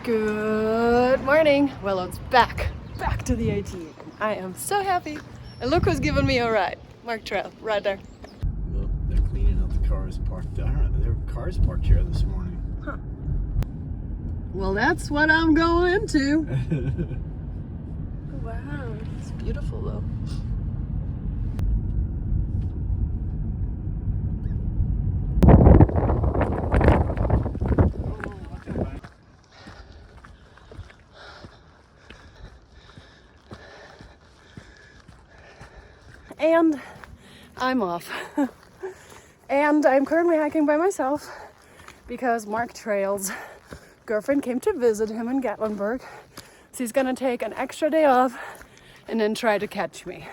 Good morning. Well, it's back to the AT. I am so happy. And look who's giving me a ride. Mark Trail, right there. Well, they're cleaning up the cars parked there. There were cars parked here this morning. Huh. Well, that's what I'm going into. Wow, it's beautiful though. And I'm off. And I'm currently hiking by myself because Mark Trail's girlfriend came to visit him in Gatlinburg. So he's gonna take an extra day off and then try to catch me.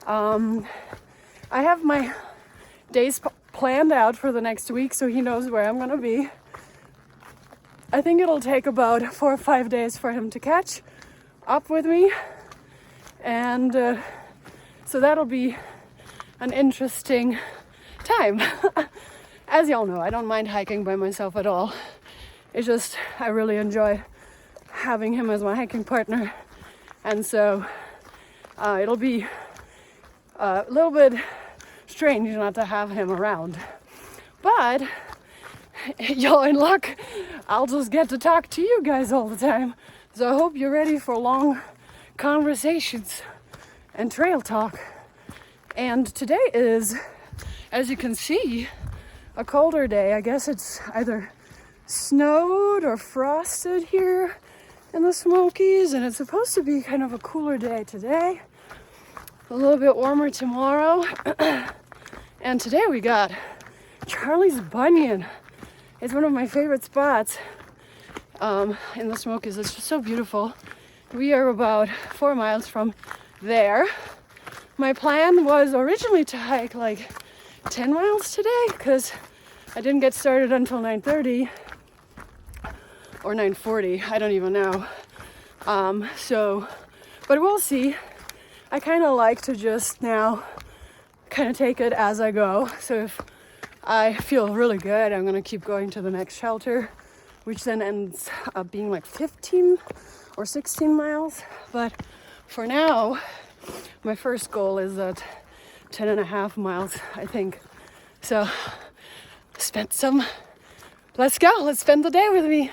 I have my days planned out for the next week, so he knows where I'm gonna be. I think it'll take about 4 or 5 days for him to catch up with me. And so that'll be an interesting time. As y'all know, I don't mind hiking by myself at all. It's just, I really enjoy having him as my hiking partner. And so it'll be a little bit strange not to have him around. But y'all in luck, I'll just get to talk to you guys all the time. So I hope you're ready for long conversations and trail talk. And today is, as you can see, a colder day. I guess it's either snowed or frosted here in the Smokies, and it's supposed to be kind of a cooler day today, a little bit warmer tomorrow. And today we got Charlie's Bunyan. It's one of my favorite spots in the Smokies. It's just so beautiful. We are about 4 miles from there. My plan was originally to hike like 10 miles today because I didn't get started until 9:30 or 9:40. I don't even know. But we'll see. I kind of like to just now kind of take it as I go. So if I feel really good, I'm going to keep going to the next shelter, which then ends up being like 15 or 16 miles. But for now, my first goal is at 10 and a half miles, I think. So let's go. Let's spend the day with me.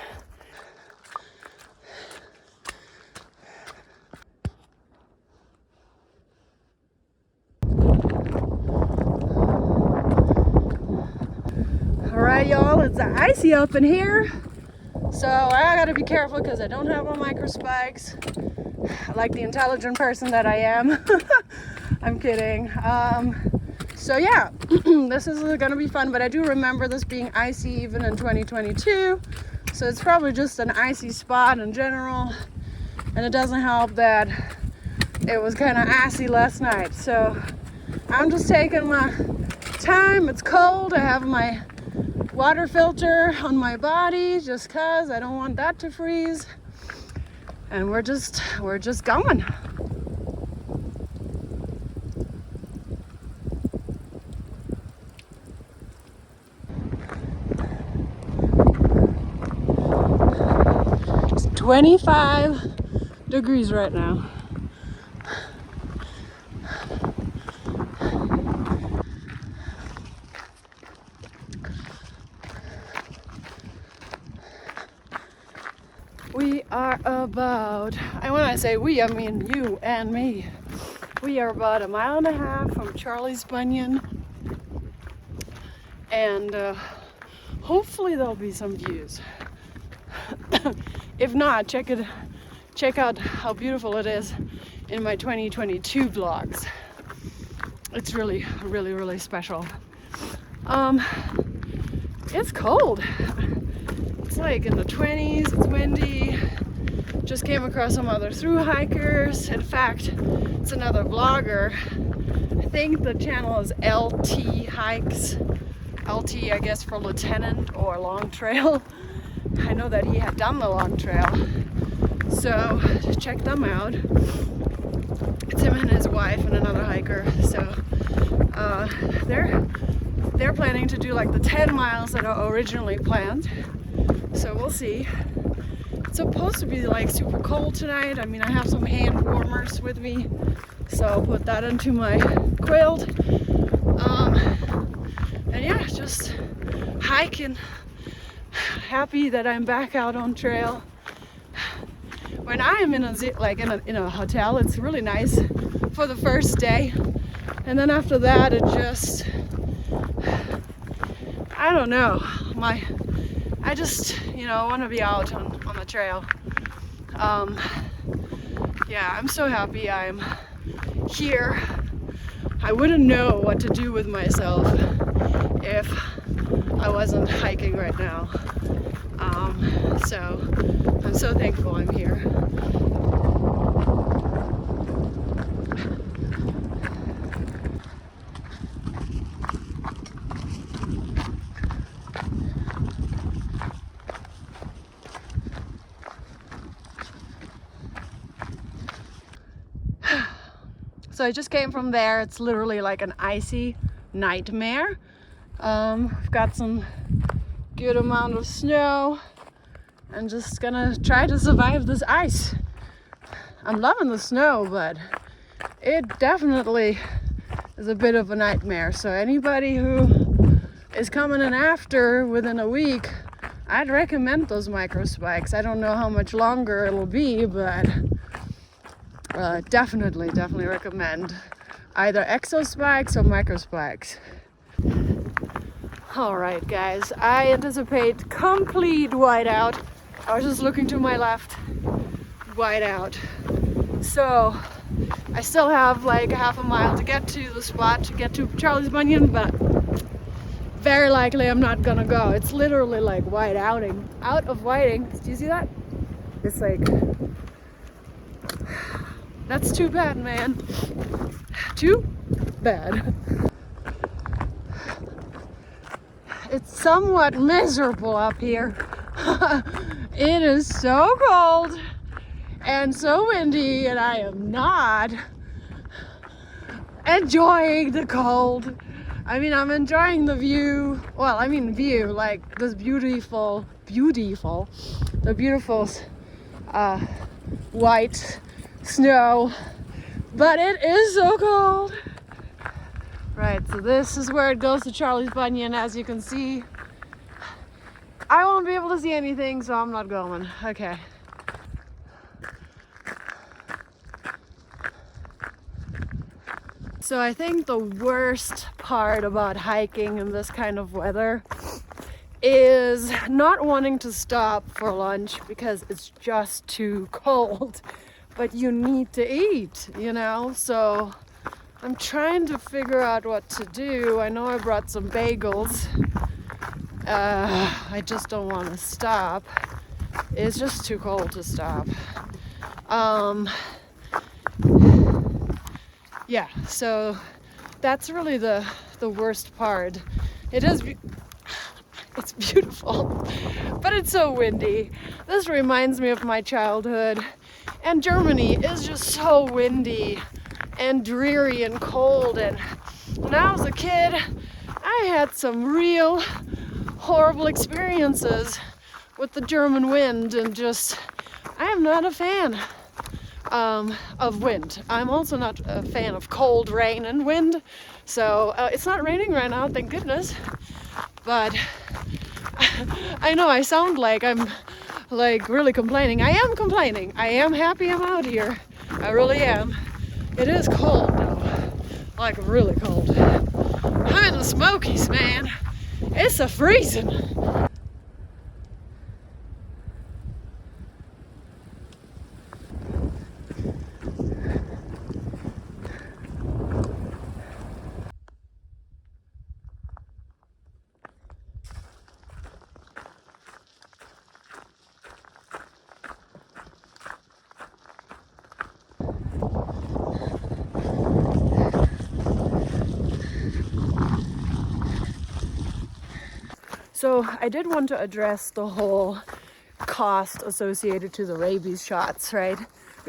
All right, y'all, it's icy up in here. So I gotta be careful because I don't have my micro spikes, like the intelligent person that I am. I'm kidding. So yeah, this is gonna be fun, but I do remember this being icy even in 2022. So it's probably just an icy spot in general. And it doesn't help that it was kind of icy last night. So I'm just taking my time. It's cold. I have my water filter on my body just cause I don't want that to freeze. And we're just going. It's 25 degrees right now. We are about, and when I say we, I mean you and me. We are about 1.5 miles from Charlie's Bunyan. And hopefully there'll be some views. If not, check out how beautiful it is in my 2022 vlogs. It's really, really, really special. It's cold. It's like in the 20s, it's windy. Just came across some other thru hikers. In fact, it's another vlogger. I think the channel is LT Hikes. LT, I guess, for Lieutenant or Long Trail. I know that he had done the Long Trail. So check them out. It's him and his wife and another hiker. So they're planning to do like the 10 miles that are originally planned. So we'll see. It's supposed to be like super cold tonight. I mean, I have some hand warmers with me, so I'll put that into my quilt. And yeah, just hiking. Happy that I'm back out on trail. When I am in a hotel, it's really nice for the first day, and then after that, it just, I don't know. I just want to be out on the trail. Yeah, I'm so happy I'm here. I wouldn't know what to do with myself if I wasn't hiking right now. So I'm so thankful I'm here. So I just came from there. It's literally like an icy nightmare. I've got some good amount of snow and just gonna try to survive this ice. I'm loving the snow, but it definitely is a bit of a nightmare. So anybody who is coming in after within a week, I'd recommend those micro spikes. I don't know how much longer it'll be, but definitely recommend either exo spikes or micro spikes. All right, guys, I anticipate complete whiteout. I was just looking to my left, whiteout. So I still have like half a mile to get to the spot, to get to Charlie's Bunyan, but very likely I'm not gonna go. It's literally like whiteouting, out of whiting. Do you see that? It's like, that's too bad, man. Too bad. It's somewhat miserable up here. It is so cold and so windy, and I am not enjoying the cold. I mean, I'm enjoying the view. Well, I mean view, like this beautiful, the beautiful white snow, but it is so cold. Right, so this is where it goes to Charlie's Bunyan. As you can see, I won't be able to see anything, so I'm not going. Okay. So I think the worst part about hiking in this kind of weather is not wanting to stop for lunch because it's just too cold, but you need to eat, so I'm trying to figure out what to do. I know I brought some bagels. I just don't want to stop. It's just too cold to stop. Yeah, so that's really the worst part. It's beautiful, but it's so windy. This reminds me of my childhood, and Germany is just so windy and dreary and cold. And when I was a kid, I had some real horrible experiences with the German wind, and I am not a fan of wind. I'm also not a fan of cold rain and wind. So it's not raining right now, thank goodness. But I know I sound like I'm like really complaining. I am complaining. I am happy I'm out here. I really am. It is cold though, like really cold. I'm in the Smokies, man. It's a freezing. So I did want to address the whole cost associated to the rabies shots, right?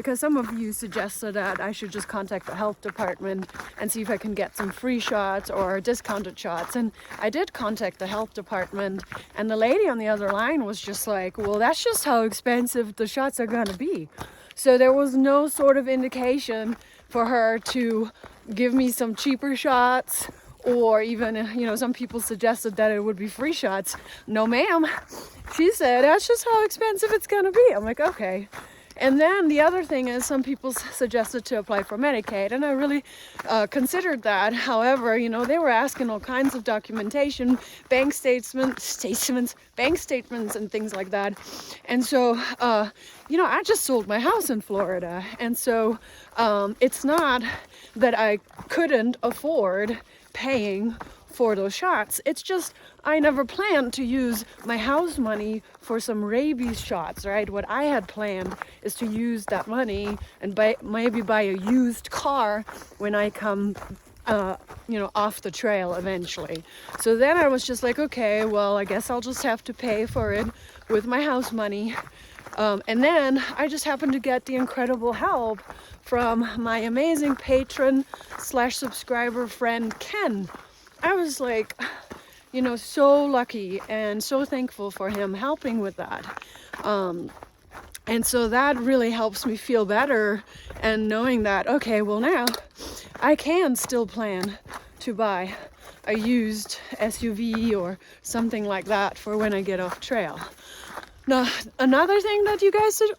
because some of you suggested that I should just contact the health department and see if I can get some free shots or discounted shots. And I did contact the health department, and the lady on the other line was just like, well, that's just how expensive the shots are gonna be. So there was no sort of indication for her to give me some cheaper shots, or even, you know, some people suggested that it would be free shots. No, ma'am. She said, that's just how expensive it's gonna be. I'm like, okay. And then the other thing is, some people suggested to apply for Medicaid, and I really considered that. However, you know, they were asking all kinds of documentation, bank statements, and things like that. And so, you know, I just sold my house in Florida, and so it's not that I couldn't afford paying for those shots. It's just I never planned to use my house money for some rabies shots, right? What I had planned is to use that money and maybe buy a used car when I come you know, off the trail eventually. So then I was just like, okay, well, I guess I'll just have to pay for it with my house money. And then I just happened to get the incredible help from my amazing patron / subscriber friend Ken. I was like, you know, so lucky and so thankful for him helping with that. And so that really helps me feel better, and knowing that, okay, well, now I can still plan to buy a used SUV or something like that for when I get off trail. Now, another thing that you guys did,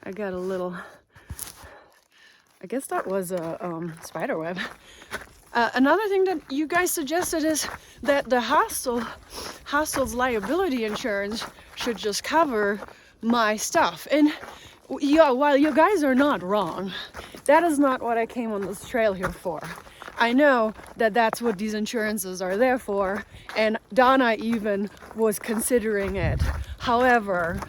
I got a little, I guess that was a spider web. Another thing that you guys suggested is that the hostel's liability insurance should just cover my stuff. And yeah, while you guys are not wrong, that is not what I came on this trail here for. I know that that's what these insurances are there for, and Donna even was considering it. However,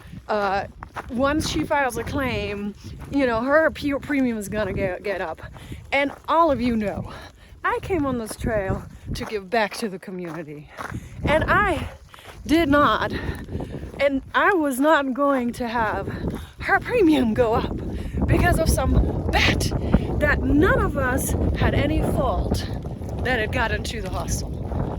once she files a claim, you know, her premium is gonna get up. And all of you know, I came on this trail to give back to the community, and I did not, and I was not going to have her premium go up because of some bet that none of us had any fault that it got into the hostel.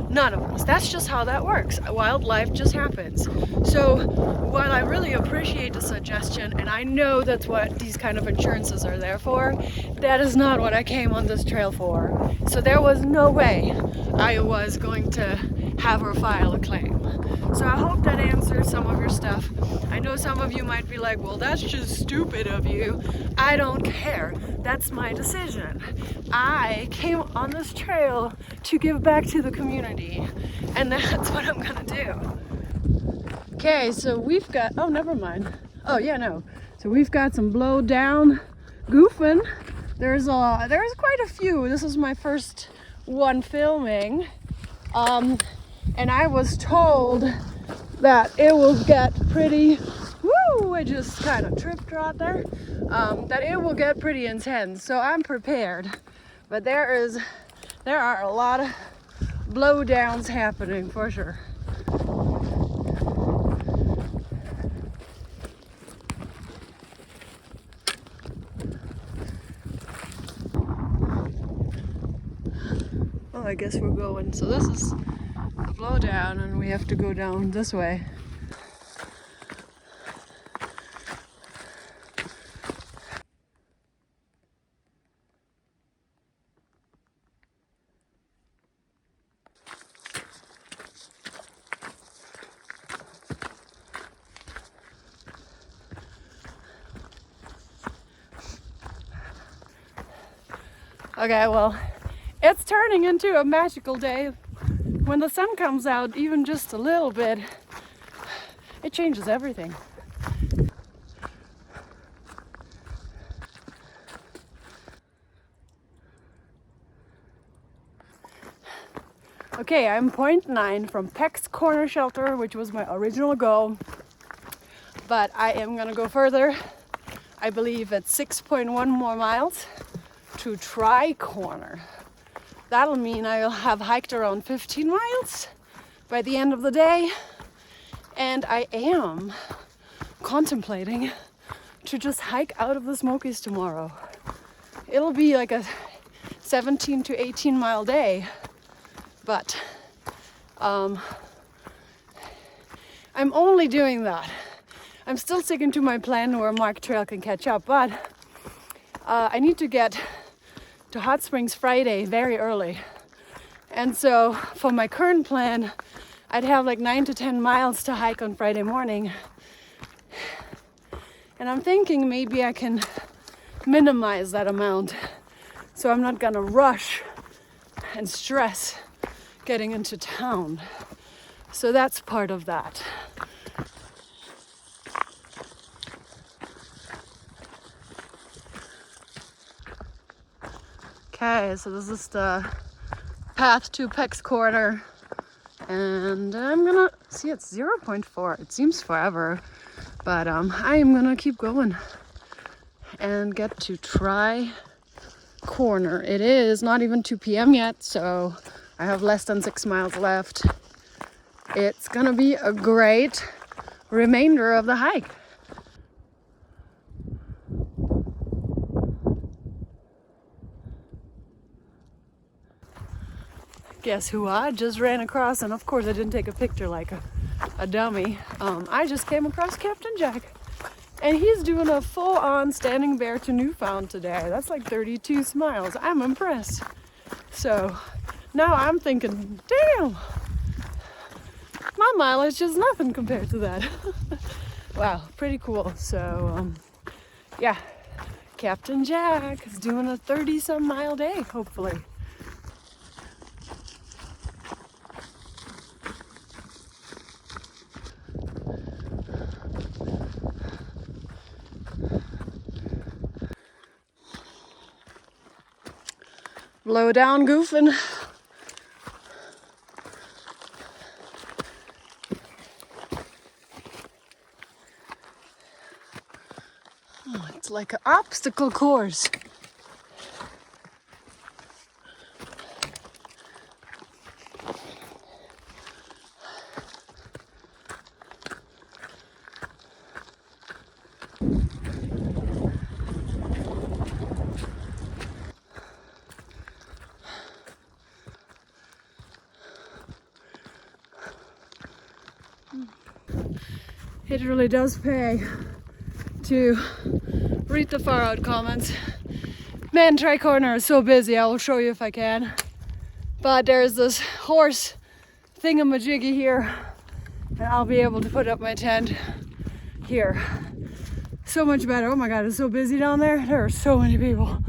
None of us. That's just how that works. Wildlife just happens. So while I really appreciate the suggestion, and I know that's what these kind of insurances are there for, that is not what I came on this trail for. So there was no way I was going to have her file a claim. So I hope that answers some of your stuff. I know some of you might be like, well, that's just stupid of you. I don't care. That's my decision. I came on this trail to give back to the community, and that's what I'm gonna do. Okay, so we've got, oh, never mind. Oh, yeah, no. So we've got some blow down goofing. There's quite a few. This is my first one filming. And I was told that it will get pretty, woo, I just kind of tripped right there, that it will get pretty intense, so I'm prepared. But there are a lot of blowdowns happening for sure. Well, I guess we're going, so this is the blowdown, and we have to go down this way. Okay, well, it's turning into a magical day. When the sun comes out even just a little bit, it changes everything. Okay, I'm 0.9 from Peck's Corner Shelter, which was my original goal, but I am gonna go further. I believe it's 6.1 more miles to Tri Corner. That'll mean I'll have hiked around 15 miles by the end of the day, and I am contemplating to just hike out of the Smokies tomorrow. It'll be like a 17 to 18 mile day, but I'm only doing that. I'm still sticking to my plan where Mark Trail can catch up, but I need to get to Hot Springs Friday very early. And so for my current plan, I'd have like 9 to 10 miles to hike on Friday morning. And I'm thinking maybe I can minimize that amount so I'm not gonna rush and stress getting into town. So that's part of that. Okay, so this is the path to Peck's Corner, and I'm gonna see it's 0.4. It seems forever, but I am gonna keep going and get to Tri Corner. It is not even 2 p.m. yet, so I have less than 6 miles left. It's gonna be a great remainder of the hike. Guess who I just ran across? And of course I didn't take a picture like a dummy. I just came across Captain Jack. And he's doing a full-on Standing Bear to Newfound today. That's like 32 miles. I'm impressed. So now I'm thinking, damn, my mileage is nothing compared to that. Wow, pretty cool. So yeah, Captain Jack is doing a 30-some mile day, hopefully. Low down goofing. Oh, it's like an obstacle course. It really does pay to read the far out comments. Man, Tri Corner is so busy. I will show you if I can. But there's this horse thingamajiggy here, and I'll be able to put up my tent here. So much better. Oh my God, it's so busy down there. There are so many people.